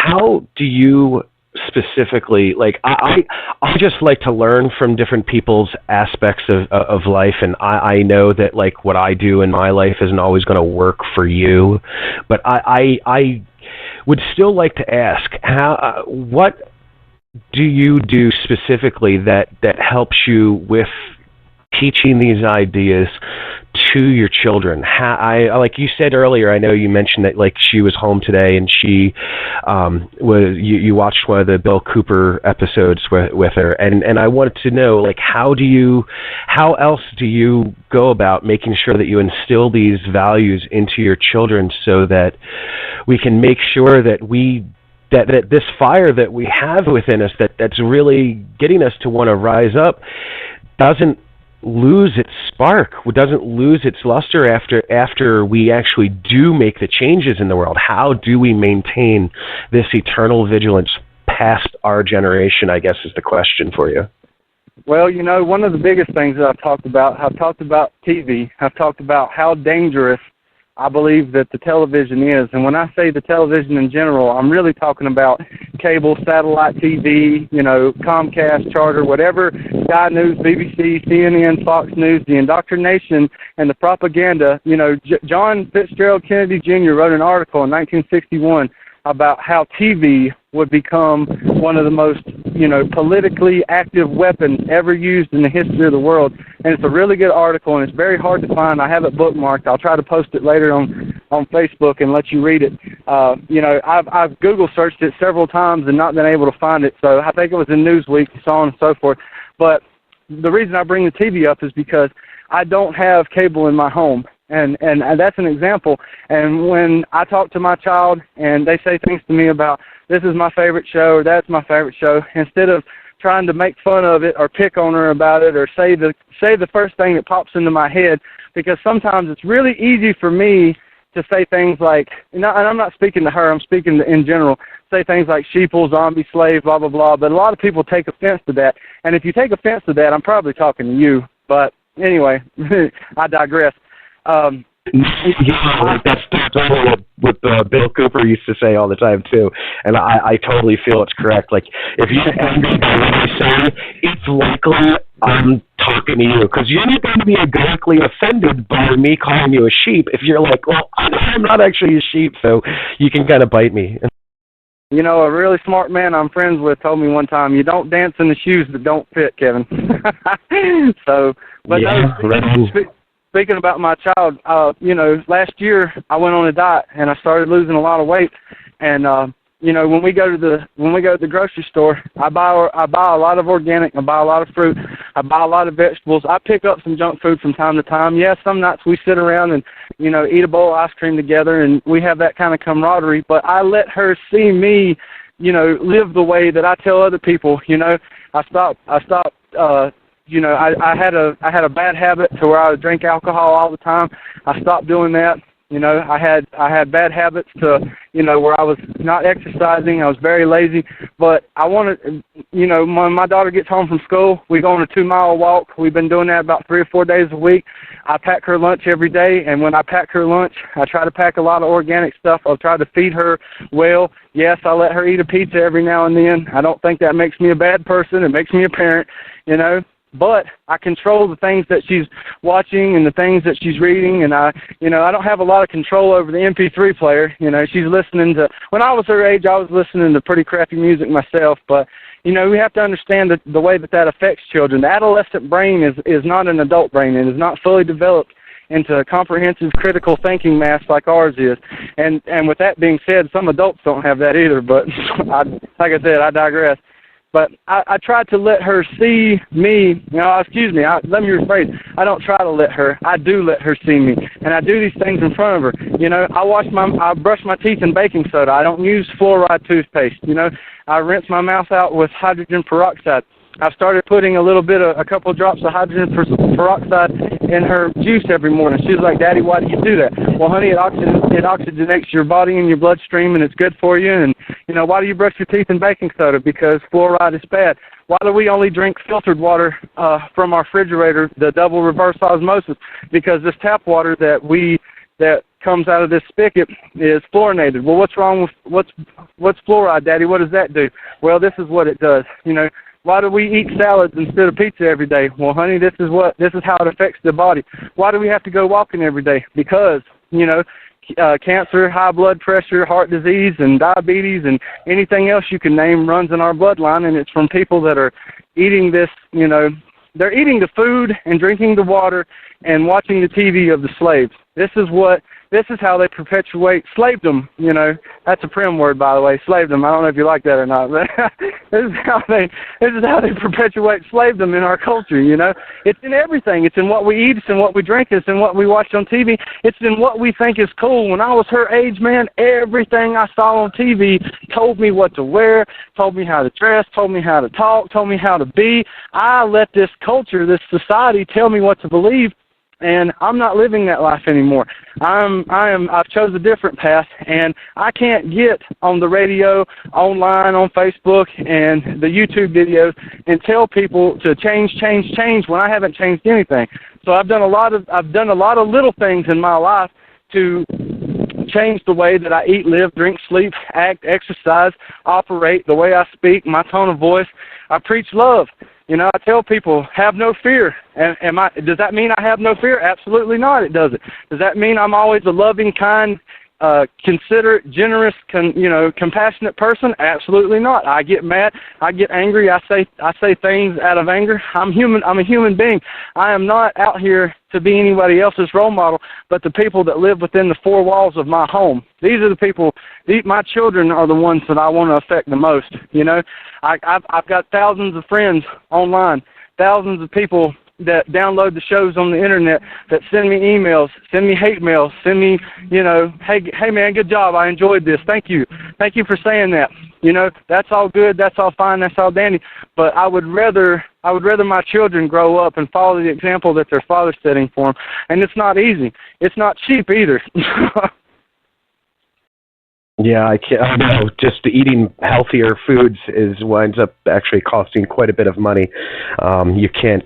how do you specifically, like, I just like to learn from different people's aspects of life, and I know that, like, what I do in my life isn't always going to work for you, but I would still like to ask, how what do you do specifically that helps you with teaching these ideas to your children? Like you said earlier, I know you mentioned that, like, she was home today and she you watched one of the Bill Cooper episodes with her, and I wanted to know, like, how else do you go about making sure that you instill these values into your children so that we can make sure that that this fire that we have within us that's really getting us to want to rise up doesn't lose its spark, doesn't lose its luster after we actually do make the changes in the world? How do we maintain this eternal vigilance past our generation, I guess, is the question for you. Well, you know, one of the biggest things that I've talked about TV. I've talked about how dangerous I believe that the television is. And when I say the television in general, I'm really talking about cable, satellite TV, you know, Comcast, Charter, whatever, Sky News, BBC, CNN, Fox News, the indoctrination and the propaganda. You know, John Fitzgerald Kennedy Jr. wrote an article in 1961 about how TV would become one of the most, you know, politically active weapons ever used in the history of the world. And it's a really good article, and it's very hard to find. I have it bookmarked. I'll try to post it later on Facebook and let you read it. You know, I've Google searched it several times and not been able to find it, so I think it was in Newsweek, so on and so forth. But the reason I bring the TV up is because I don't have cable in my home. And that's an example. And when I talk to my child and they say things to me about, this is my favorite show or that's my favorite show, instead of trying to make fun of it or pick on her about it or say the first thing that pops into my head, because sometimes it's really easy for me to say things like, and I'm not speaking to her, I'm speaking in general, say things like sheeple, zombie, slave, blah, blah, blah. But a lot of people take offense to that. And if you take offense to that, I'm probably talking to you. But anyway, I digress. Yeah, that's totally what Bill Cooper used to say all the time too, and I totally feel it's correct. Like, if you're angry by what I say, it's likely I'm talking to you, because you're not going to be directly offended by me calling you a sheep if you're like, well, I'm not actually a sheep, so you can kind of bite me. You know, a really smart man I'm friends with told me one time, you don't dance in the shoes that don't fit, Kevin. So, but yeah, no, speaking about my child, you know, last year I went on a diet and I started losing a lot of weight. And you know, when we go to the grocery store, I buy a lot of organic. I buy a lot of fruit. I buy a lot of vegetables. I pick up some junk food from time to time. Yeah, some nights we sit around and, you know, eat a bowl of ice cream together, and we have that kind of camaraderie. But I let her see me, you know, live the way that I tell other people. You know, I stopped. You know, I had a bad habit to where I would drink alcohol all the time. I stopped doing that. You know, I had bad habits to, you know, where I was not exercising. I was very lazy. But I wanted, you know, when my daughter gets home from school, we go on a 2-mile walk. We've been doing that about 3 or 4 days a week. I pack her lunch every day, and when I pack her lunch, I try to pack a lot of organic stuff. I'll try to feed her well. Yes, I let her eat a pizza every now and then. I don't think that makes me a bad person. It makes me a parent, you know. But I control the things that she's watching and the things that she's reading, and I don't have a lot of control over the MP3 player. You know, she's listening to, when I was her age, I was listening to pretty crappy music myself, but, you know, we have to understand the way that affects children. The adolescent brain is not an adult brain. It is not fully developed into a comprehensive critical thinking mass like ours is. And with that being said, some adults don't have that either, but like I said, I digress. But I tried to let her see me, you know, let me rephrase. I don't try to let her, I do let her see me. And I do these things in front of her. You know, I brush my teeth in baking soda. I don't use fluoride toothpaste. You know, I rinse my mouth out with hydrogen peroxide. I've started putting a couple of drops of hydrogen peroxide in her juice every morning. She's like, Daddy, why do you do that? Well, honey, it oxygenates your body and your bloodstream, and it's good for you. And, you know, why do you brush your teeth in baking soda? Because fluoride is bad. Why do we only drink filtered water from our refrigerator, the double reverse osmosis? Because this tap water that comes out of this spigot is fluorinated. Well, what's wrong with what's fluoride, Daddy? What does that do? Well, this is what it does. Why do we eat salads instead of pizza every day? Well, honey, this is how it affects the body. Why do we have to go walking every day? Because, cancer, high blood pressure, heart disease, and diabetes, and anything else you can name runs in our bloodline, and it's from people that are eating this, they're eating the food and drinking the water and watching the TV of the slaves. This is how they perpetuate slavedom. That's a Primm word, by the way, slavedom. I don't know if you like that or not, but this is how they perpetuate slavedom in our culture. It's in everything. It's in what we eat. It's in what we drink. It's in what we watch on TV. It's in what we think is cool. When I was her age, man, everything I saw on TV told me what to wear, told me how to dress, told me how to talk, told me how to be. I let this culture, this society, tell me what to believe. And I'm not living that life anymore. I've chose a different path, and I can't get on the radio, online, on Facebook, and the YouTube videos and tell people to change when I haven't changed anything. So I've done a lot of little things in my life to change the way that I eat, live, drink, sleep, act, exercise, operate, the way I speak, my tone of voice. I preach love. I tell people, have no fear. Does that mean I have no fear? Absolutely not, it doesn't. Does that mean I'm always a loving, kind, considerate, generous, compassionate person? Absolutely not. I get mad. I get angry. I say things out of anger. I'm human. I'm a human being. I am not out here to be anybody else's role model, but the people that live within the four walls of my home. These are the people. My children are the ones that I want to affect the most. I've got thousands of friends online, thousands of people that download the shows on the internet, that send me emails, send me hate mails, send me, hey man, good job, I enjoyed this, thank you for saying that. That's all good, that's all fine, that's all dandy, but I would rather my children grow up and follow the example that their father's setting for them, and it's not easy. It's not cheap either. Yeah, I know. Just eating healthier foods winds up actually costing quite a bit of money. You can't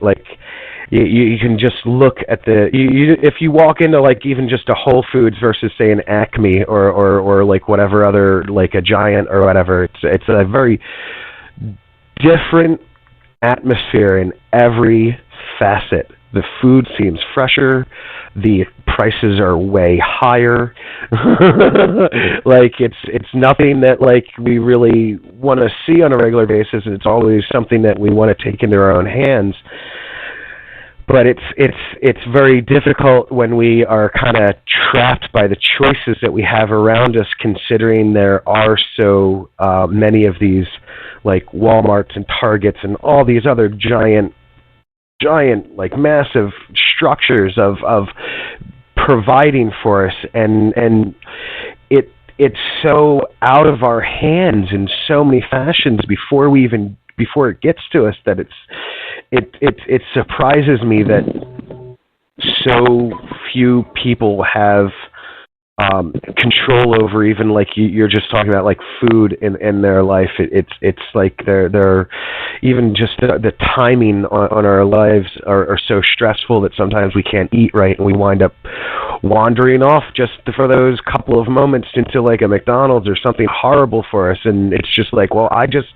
you can just look at if you walk into even just a Whole Foods versus say an Acme or whatever other a Giant or whatever. It's a very different atmosphere in every facet. The food seems fresher. The prices are way higher. It's nothing that we really want to see on a regular basis. It's always something that we want to take into our own hands. But it's very difficult when we are kind of trapped by the choices that we have around us, considering there are so many of these Walmarts and Targets and all these other giant massive structures of providing for us, and it's so out of our hands in so many fashions before it gets to us that it surprises me that so few people have control over even you're just talking about food in their life. It's they're even just the timing on our lives are so stressful that sometimes we can't eat right, and we wind up wandering off just for those couple of moments into a McDonald's or something horrible for us, and it's just I just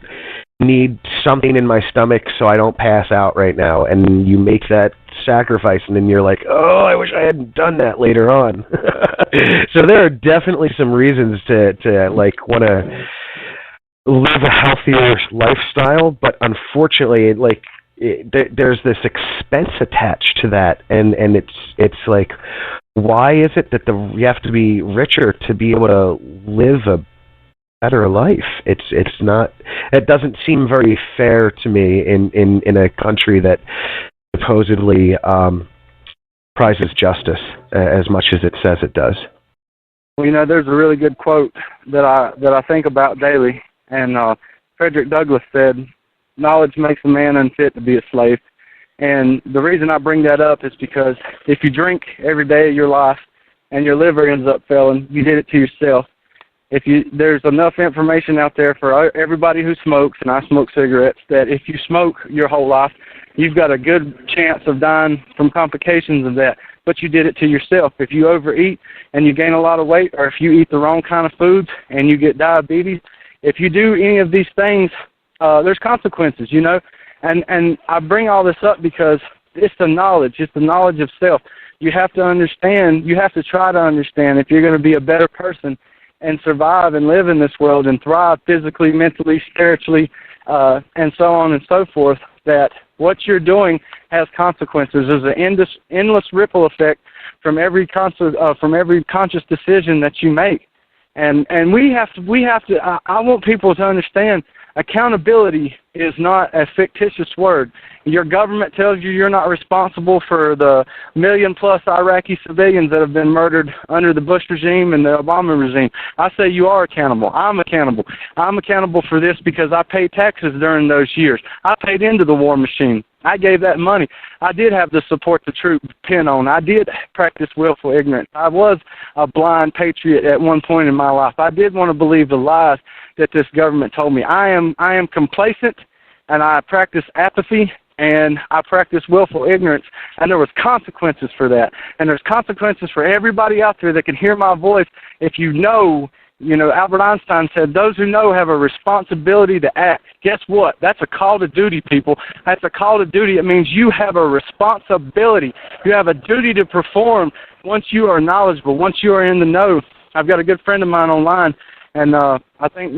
need something in my stomach so I don't pass out right now, and you make that sacrifice, and then you're oh, I wish I hadn't done that later on. So there are definitely some reasons to want to live a healthier lifestyle, but unfortunately there's this expense attached to that, and it's why is it that you have to be richer to be able to live a better life? It's not. It doesn't seem very fair to me in a country that supposedly prizes justice as much as it says it does. Well, there's a really good quote that I think about daily, and Frederick Douglass said, "Knowledge makes a man unfit to be a slave." And the reason I bring that up is because if you drink every day of your life and your liver ends up failing, you did it to yourself. There's enough information out there for everybody who smokes, and I smoke cigarettes, that if you smoke your whole life, you've got a good chance of dying from complications of that. but you did it to yourself. If you overeat and you gain a lot of weight, or if you eat the wrong kind of foods and you get diabetes, if you do any of these things, there's consequences, you know. And I bring all this up because it's the knowledge of self. You have to understand, you have to try to understand if you're going to be a better person and survive and live in this world and thrive physically, mentally, spiritually, and so on and so forth, that what you're doing has consequences. There's an endless ripple effect from every conscious decision that you make. And we have to, I want people to understand, accountability is not a fictitious word. Your government tells you you're not responsible for the 1 million-plus Iraqi civilians that have been murdered under the Bush regime and the Obama regime. I say you are accountable. I'm accountable. I'm accountable for this because I paid taxes during those years. I paid into the war machine. I gave that money. I did have the support the troop pin on. I did practice willful ignorance. I was a blind patriot at one point in my life. I did want to believe the lies that this government told me. I am complacent, and I practice apathy, and I practice willful ignorance, and there was consequences for that. And there's consequences for everybody out there that can hear my voice. If you know, Albert Einstein said, those who know have a responsibility to act. Guess what? That's a call to duty, people. That's a call to duty. It means you have a responsibility. You have a duty to perform once you are knowledgeable, once you are in the know. I've got a good friend of mine online, and I think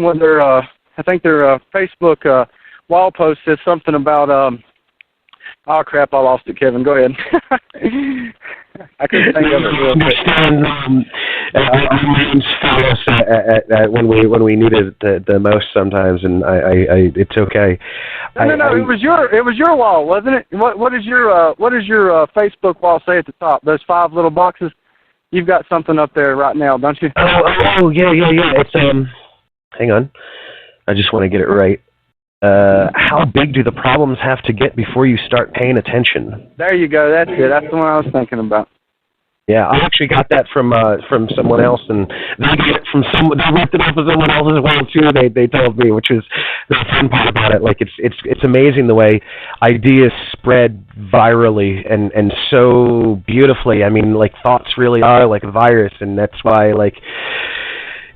their Facebook wall post says something about, oh crap, I lost it, Kevin. Go ahead. I couldn't think of it real quick. Our minds fail us when we need it the most sometimes, and it's okay. No, it was your wall, wasn't it? What does your Facebook wall say at the top? Those 5 little boxes. You've got something up there right now, don't you? Oh yeah. It's hang on. I just want to get it right. How big do the problems have to get before you start paying attention? There you go. That's it. That's the one I was thinking about. Yeah, I actually got that from someone else, and they got it from someone. They ripped it off of someone else as well too. They told me, which was the fun part about it. Like it's amazing the way ideas spread virally and so beautifully. I mean, like thoughts really are like a virus, and that's why like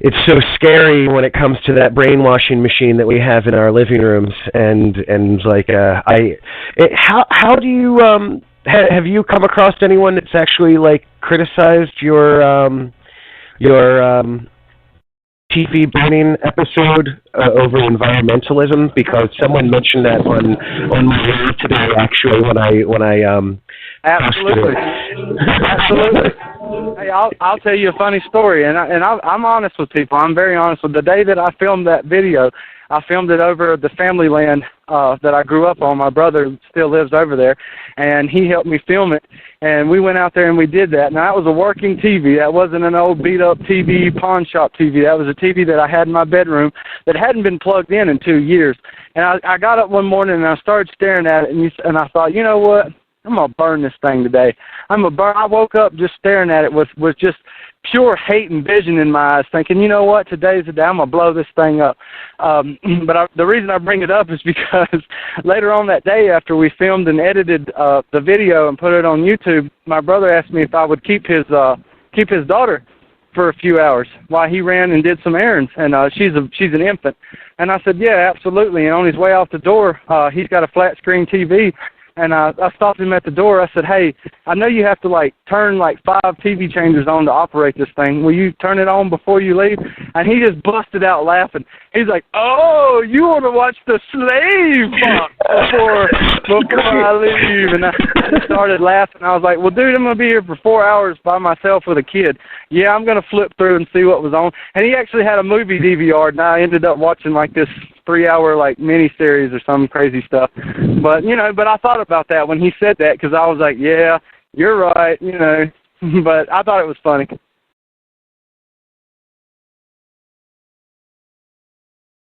it's so scary when it comes to that brainwashing machine that we have in our living rooms. And like how do you have you come across anyone that's actually like criticized your TV burning episode over environmentalism? Because someone mentioned that on my live today, actually, when I Absolutely. Hey, I'll tell you a funny story, and I'm honest with people. I'm very honest with the day that I filmed that video. I filmed it over the family land that I grew up on. My brother still lives over there, and he helped me film it. And we went out there and we did that. Now, that was a working TV. That wasn't an old beat-up TV, pawn shop TV. That was a TV that I had in my bedroom that hadn't been plugged in 2 years. And I got up one morning and I started staring at it, and I thought, you know what? I'm going to burn this thing today. I woke up just staring at it with just pure hate and vision in my eyes, thinking, you know what, today's the day, I'm going to blow this thing up. The reason I bring it up is because later on that day, after we filmed and edited the video and put it on YouTube, my brother asked me if I would keep his daughter for a few hours while he ran and did some errands, and she's an infant. And I said, yeah, absolutely. And on his way out the door, he's got a flat screen TV. And I stopped him at the door. I said, hey, I know you have to, turn, 5 TV changers on to operate this thing. Will you turn it on before you leave? And he just busted out laughing. He's like, oh, you want to watch the slave box before I leave. And I started laughing. I was like, well, dude, I'm going to be here for 4 hours by myself with a kid. Yeah, I'm going to flip through and see what was on. And he actually had a movie DVR, and I ended up watching, this 3-hour mini-series or some crazy stuff. But I thought about that when he said that, because I was like, yeah, you're right, But I thought it was funny.